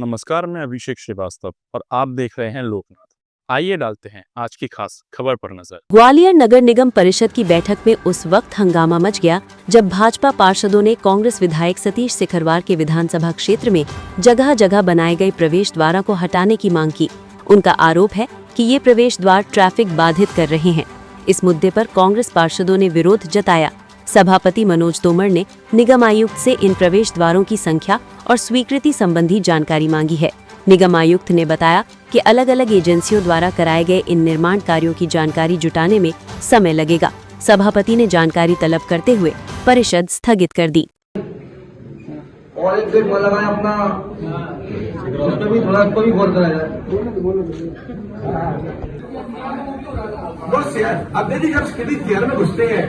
नमस्कार, मैं अभिषेक श्रीवास्तव और आप देख रहे हैं लोकनाथ। आइए डालते हैं आज की खास खबर पर नजर। ग्वालियर नगर निगम परिषद की बैठक में उस वक्त हंगामा मच गया जब भाजपा पार्षदों ने कांग्रेस विधायक सतीश सिखरवार के विधानसभा क्षेत्र में जगह जगह बनाए गए प्रवेश द्वारों को हटाने की मांग की। उनका आरोप है कि ये प्रवेश द्वार ट्रैफिक बाधित कर रहे हैं। इस मुद्दे पर कांग्रेस पार्षदों ने विरोध जताया। सभापति मनोज तोमर ने निगम आयुक्त से इन प्रवेश द्वारों की संख्या और स्वीकृति संबंधी जानकारी मांगी है। निगम आयुक्त ने बताया कि अलग अलग एजेंसियों द्वारा कराए गए इन निर्माण कार्यों की जानकारी जुटाने में समय लगेगा। सभापति ने जानकारी तलब करते हुए परिषद स्थगित कर दी। और एक गेट वाला है अपना, उसमें भी थोड़ा इसको भी गौर करा जाए। अब देखिए जब किसी शहर में घुसते हैं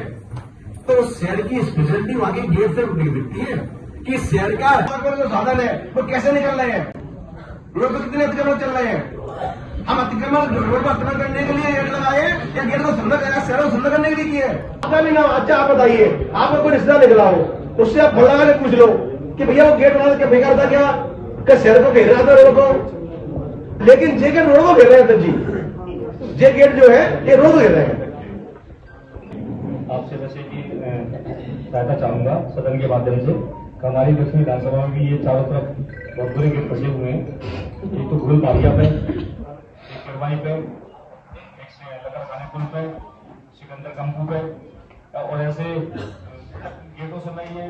तो शहर की स्पेशलिटी वहां के गेट से दिखती है कि शहर का जो साधन है वो कैसे निकल रहे हैं, रोड पर कितने अतिक्रमण चल रहे हैं। हम अतिक्रमण रोड पर अतिक्रमण करने के लिए गेट लगाए या गेट को सुंदर शहर को सुंदर करने के लिए किए। अपना भी नाम अच्छा आप बताइए, आपको कोई रिश्ता निकला हो उससे आप भला के पूछ लो कि भैया वो गेट बना के बेकार था क्या शहर को घेर रहा था रोड को, लेकिन जे गेट रोड को घेर रहे हैं जी, जे गेट जो है ये रोड को घेर रहे हैं। आपसे वैसे कि सहायता चाहूंगा सदन के माध्यम से। हमारी दक्षिण विधानसभा में भी ये चारों तरफ बहुत बुरे गेट फंसे हुए हैं। एक तो गुल बालिया पे, एक करवाई पे, एक से लकर खाने पुल पे, सिकंदर कंपू पे, और ऐसे गेटों से मैं ये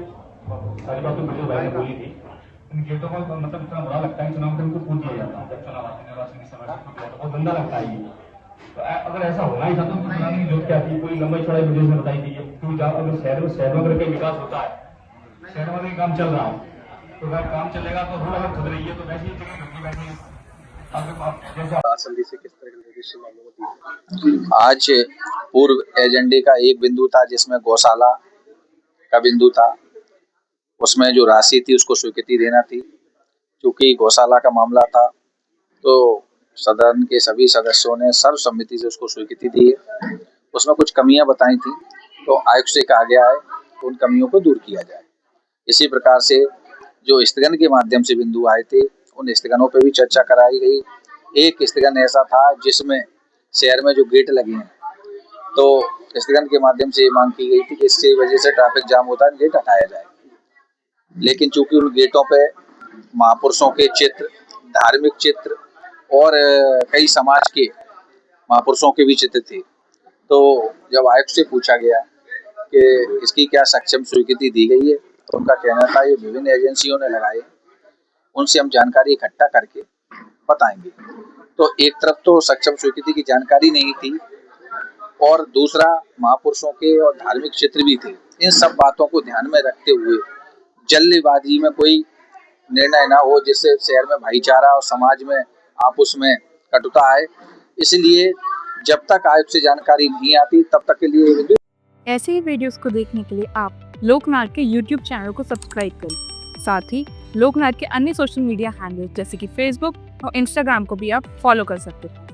सारी बातें मुझे भाई ने बोली थी। इन गेटों को मतलब इतना बुरा लगता है, चुनाव में उनको पूछ दिया जाता है जब चुनाव आते निर्वाचन के समय, बहुत गंदा लगता है ये। तो अगर ऐसा होना ही था तो चुनाव की जरूरत क्या थी, कोई लंबाई चौड़ाई विदेश में बताई थी। क्योंकि अगर शहर में अगर कहीं विकास होता है, शहर में काम चल रहा है, तो अगर काम चलेगा तो रोड अगर खुद रही है तो वैसे ही जगह बैठी आज पूर्व एजेंडे का एक बिंदु था जिसमें गौशाला का बिंदु था। उसमें जो राशि थी उसको स्वीकृति देना थी। क्योंकि गौशाला का मामला था तो सदन के सभी सदस्यों ने सर्वसम्मति से उसको स्वीकृति दी है। उसमें कुछ कमियां बताई थी तो आयुक्त से कहा गया है तो उन कमियों को दूर किया जाए। इसी प्रकार से जो स्थगन के माध्यम से बिंदु आए थे उन स्थगनों पर भी चर्चा कराई गई। एक स्थगन ऐसा था जिसमें शहर में जो गेट लगे हैं तो स्थगन के माध्यम से ये मांग की गई थी कि इससे वजह से ट्रैफिक जाम होता है, गेट हटाया जाए। लेकिन चूंकि उन गेटों पे महापुरुषों के चित्र, धार्मिक चित्र और कई समाज के महापुरुषों के भी चित्र थे, तो जब आयुक्त से पूछा गया कि इसकी क्या सक्षम स्वीकृति दी गई है तो उनका कहना था ये विभिन्न एजेंसियों ने लगाए, उनसे हम जानकारी इकट्ठा करके बताएंगे। तो एक तरफ तो सक्षम स्वीकृति की जानकारी नहीं थी और दूसरा महापुरुषों के और धार्मिक चित्र भी थे। इन सब बातों को ध्यान में रखते हुए जल्दबाजी में कोई निर्णय ना हो जिससे शहर में भाईचारा और समाज में आपस में कटुता आए, इसलिए जब तक आयुक्त से जानकारी नहीं आती तब तक के लिए। ऐसे ही वीडियोस को देखने के लिए आप लोकनाथ के YouTube चैनल को सब्सक्राइब करें। साथ ही लोकनाथ के अन्य सोशल मीडिया हैंडल्स जैसे कि फेसबुक और इंस्टाग्राम को भी आप फॉलो कर सकते हैं।